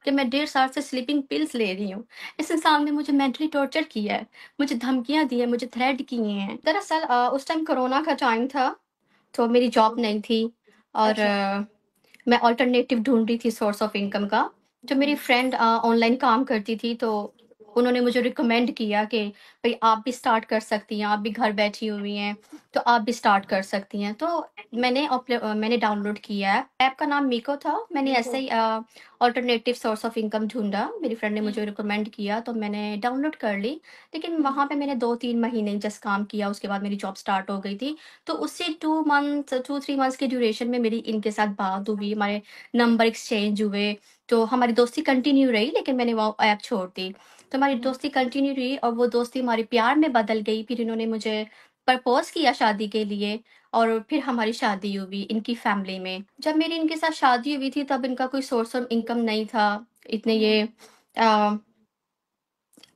कि मैं 1.5 साल से स्लीपिंग पिल्स ले रही हूँ। इस इंसान ने मुझे मेंटली टॉर्चर किया है, मुझे धमकियाँ दी हैं, मुझे थ्रेट किए हैं। दरअसल उस टाइम कोरोना का टाइम था, तो मेरी जॉब नहीं थी और अच्छा। मैं अल्टरनेटिव ढूँढ रही थी सोर्स ऑफ इनकम का। जो मेरी हुँ। फ्रेंड ऑनलाइन काम करती थी, तो उन्होंने मुझे रिकमेंड किया कि भई आप भी स्टार्ट कर सकती हैं, आप भी घर बैठी हुई हैं, तो आप भी स्टार्ट कर सकती हैं। तो मैंने डाउनलोड किया ऐप। ऐप का नाम मीको था। मैंने मीको। ऐसे ही अल्टरनेटिव सोर्स ऑफ इनकम ढूँढा। मेरी फ्रेंड ने हुँ, मुझे रिकमेंड किया, तो मैंने डाउनलोड कर ली। लेकिन हुँ, वहाँ पे मैंने 2-3 महीने जस्ट काम किया, उसके बाद मेरी जॉब स्टार्ट हो गई थी। तो उसी 2-3 मंथ्स के ड्यूरेशन में मेरी इनके साथ बात हुई, हमारे नंबर एक्सचेंज हुए, तो हमारी दोस्ती कंटिन्यू रही, लेकिन मैंने वो ऐप छोड़ दी। तो हमारी हुँ। दोस्ती कंटिन्यू रही और वो दोस्ती हमारे प्यार में बदल गई। फिर इन्होंने मुझे प्रपोज़ किया शादी के लिए और फिर हमारी शादी हुई इनकी फैमिली में। जब मेरी इनके साथ शादी हुई थी, तब इनका कोई सोर्स ऑफ इनकम नहीं था। इतने हुँ। ये अ,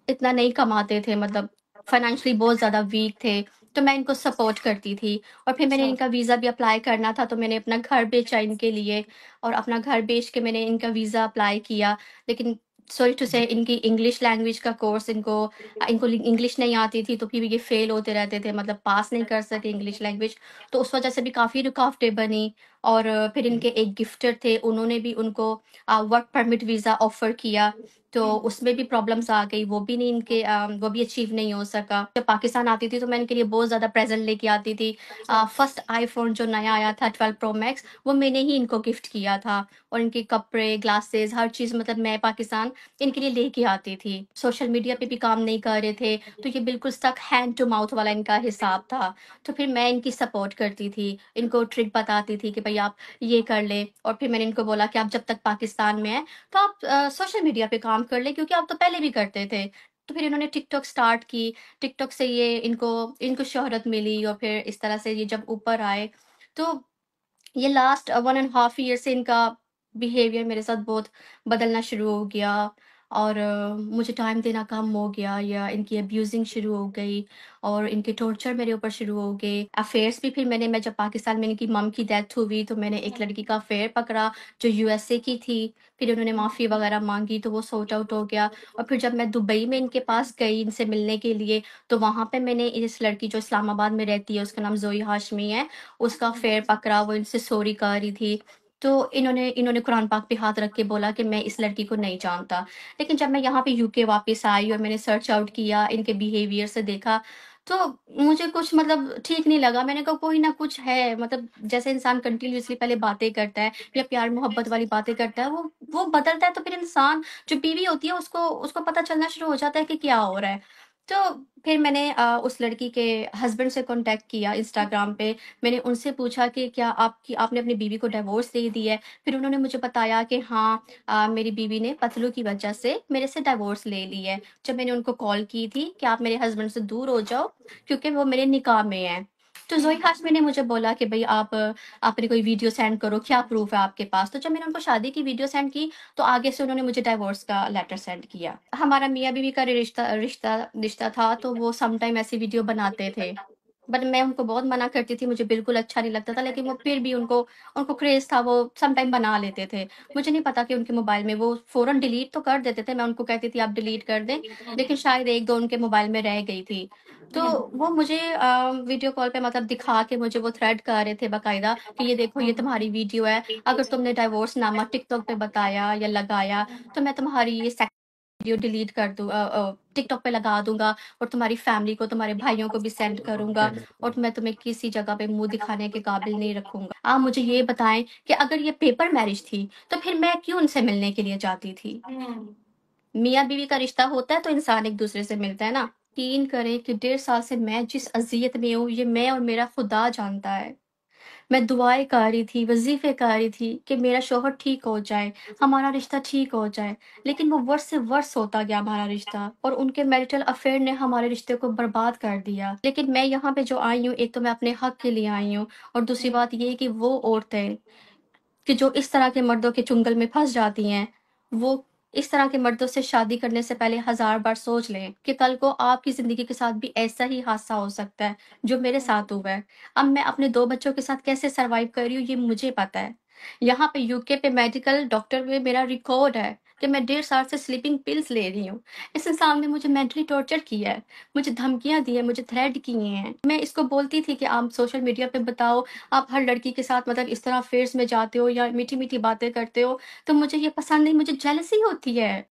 इतना नहीं कमाते थे, मतलब फाइनेंशियली बहुत ज़्यादा वीक थे, तो मैं इनको सपोर्ट करती थी। और फिर मैंने अच्छा। इनका वीज़ा भी अप्लाई करना था, तो मैंने अपना घर बेचा इनके लिए और अपना घर बेच के मैंने इनका वीज़ा अप्लाई किया। लेकिन सॉरी टू से इनकी इंग्लिश लैंग्वेज का कोर्स इनको इंग्लिश नहीं आती थी, तो फिर ये फेल होते रहते थे, मतलब पास नहीं कर सके इंग्लिश लैंग्वेज। तो उस वज़ह से भी काफ़ी रुकावटें बनी और फिर इनके एक गिफ्टर थे, उन्होंने भी उनको वर्क परमिट वीज़ा ऑफ़र किया। तो हुँ। उसमें भी प्रॉब्लम्स आ गई, वो भी नहीं वो भी अचीव नहीं हो सका। जब पाकिस्तान आती थी, तो मैं इनके लिए बहुत ज़्यादा प्रेज़ेंट लेके आती थी। अच्छा। फर्स्ट आईफ़ोन जो नया आया था 12 प्रो मैक्स, वो मैंने ही इनको गिफ्ट किया था और इनके कपड़े, ग्लासेस, हर चीज़, मतलब मैं पाकिस्तान इनके लिए लेके आती थी। सोशल मीडिया पे भी काम नहीं कर रहे थे, तो ये बिल्कुल स्टक हैंड टू माउथ वाला इनका हिसाब था। तो फिर मैं इनकी सपोर्ट करती थी, इनको ट्रिक बताती थी कि भई आप ये कर लें। और फिर मैंने इनको बोला कि आप जब तक पाकिस्तान में हैं, तो आप सोशल मीडिया पे काम कर लें, क्योंकि आप तो पहले भी करते थे। तो फिर इन्होंने टिकटॉक स्टार्ट की, टिकटॉक से ये इनको इनको शोहरत मिली और फिर इस तरह से ये जब ऊपर आए, तो ये लास्ट 1 एंड हाफ ईयर से इनका बिहेवियर मेरे साथ बहुत बदलना शुरू हो गया और मुझे टाइम देना कम हो गया या इनकी अब्यूज़िंग शुरू हो गई और इनके टॉर्चर मेरे ऊपर शुरू हो गए। अफेयर्स भी फिर मैं जब पाकिस्तान में इनकी मम की डेथ हुई, तो मैंने एक लड़की का अफेयर पकड़ा जो यूएसए की थी। फिर उन्होंने हुँ। माफ़ी वगैरह माँगी, तो वो सॉर्ट आउट हो गया और फिर जब मैं दुबई में इनके पास गई इनसे मिलने के लिए, तो वहाँ पे मैंने इस लड़की जो इस्लामाबाद में रहती है, उसका नाम ज़ोई हाशमी है, उसका हुँ। अफ़ेयर पकड़ा, वो इनसे सॉरी कह रही थी। तो इन्होंने कुरान पाक पे हाथ रख के बोला कि मैं इस लड़की को नहीं जानता। लेकिन जब मैं यहाँ पे यूके वापस आई और मैंने सर्च आउट किया, इनके बिहेवियर से देखा, तो मुझे कुछ मतलब ठीक नहीं लगा। मैंने कहा कोई ना कुछ है, मतलब जैसे इंसान कंटिन्यूअसली पहले बातें करता है या प्यार-मोहब्बत वाली बातें करता है, वो बदलता है, तो फिर इंसान जो बीवी होती है उसको उसको पता चलना शुरू हो जाता है कि क्या हो रहा है। तो फिर मैंने उस लड़की के हस्बैंड से कॉन्टैक्ट किया इंस्टाग्राम पे। मैंने उनसे पूछा कि क्या आपने अपनी बीवी को डिवोर्स दे दी है? फिर उन्होंने मुझे बताया कि हाँ, मेरी बीवी ने पतलू की वजह से मेरे से डिवोर्स ले ली है। जब मैंने उनको कॉल की थी कि आप मेरे हस्बैंड से दूर हो जाओ, क्योंकि वो मेरे निकाह में हैं। तो ज़ोई हुँ। हाशमी ने मुझे बोला कि भई आप मेरे कोई वीडियो सेंड करो, क्या प्रूफ़ है आपके पास? तो जब मैंने उनको शादी की वीडियो सेंड की, तो आगे से उन्होंने मुझे डिवोर्स का लेटर सेंड किया। हमारा मियाँ-बीवी का रिश्ता रिश्ता रिश्ता था, तो वो सम टाइम ऐसी वीडियो बनाते थे। बट मैं उनको बहुत मना करती थी, मुझे बिल्कुल अच्छा नहीं लगता था, लेकिन वो फिर भी उनको उनको क्रेज़ था, वो सम टाइम बना लेते थे। मुझे नहीं पता कि उनके मोबाइल में वो फ़ौरन डिलीट तो कर देते थे, मैं उनको कहती थी आप डिलीट कर दें, लेकिन शायद 1-2 उनके मोबाइल में रह गई थी। तो हुँ। वो मुझे वीडियो कॉल पे मतलब दिखा के मुझे वो थ्रेट कर रहे थे बाकायदा कि ये देखो ये हुँ। तुम्हारी वीडियो है, अगर तुमने डिवोर्स नामा टिकटॉक पे बताया या लगाया, तो मैं तुम्हारी ये वीडियो डिलीट कर टिकटॉक पे लगा दूँगा और तुम्हारी फैमिली को, तुम्हारे भाइयों को भी सेंड करूँगा और मैं तुम्हें किसी जगह पे मुँह दिखाने के काबिल नहीं रखूँगा। आप मुझे ये बताएँ कि अगर ये पेपर मैरिज थी, तो फिर मैं क्यों उनसे मिलने के लिए जाती थी? हुँ। मियाँ-बीवी का रिश्ता होता है तो इंसान एक-दूसरे से मिलता है ना। यकीन करें कि 1.5 साल से मैं जिस अज़ियत में हूँ, ये मैं और मेरा खुदा जानता है। मैं दुआएँ कर रही थी, वज़ीफ़े कर रही थी कि मेरा शौहर ठीक हो जाए, हमारा रिश्ता ठीक हो जाए। लेकिन वो वर्se से वर्se होता गया हमारा रिश्ता और उनके मैरिटल अफ़ेयर ने हमारे रिश्ते को बर्बाद कर दिया। लेकिन मैं यहाँ पे जो आई हूँ, एक तो मैं अपने हक़ के लिए आई हूँ और दूसरी हुँ। बात ये है कि वो औरतें कि जो इस तरह के मर्दों के चुंगल में फँस जाती हैं, वो इस तरह के मर्दों से शादी करने से पहले हज़ार बार सोच लें कि कल को आपकी ज़िंदगी के साथ भी ऐसा ही हादसा हो सकता है, जो मेरे हुँ। साथ हुआ है। अब मैं अपने 2 बच्चों के साथ कैसे सर्वाइव कर रही हूँ, ये मुझे पता है। यहाँ पे यूके पे मेडिकल डॉक्टर में मेरा रिकॉर्ड है। कि मैं डेढ़ साल से स्लीपिंग पिल्स ले रही हूँ। इस इंसान ने मुझे मेंटली टॉर्चर किया है, मुझे धमकियाँ दी हैं, मुझे थ्रेट किए हैं। मैं इसको बोलती थी कि आप सोशल मीडिया पे बताओ, आप हर लड़की के साथ मतलब इस तरह अफेयर्स में जाते हो या मीठी-मीठी बातें करते हो, तो मुझे ये पसंद नहीं, मुझे जेलसी होती है।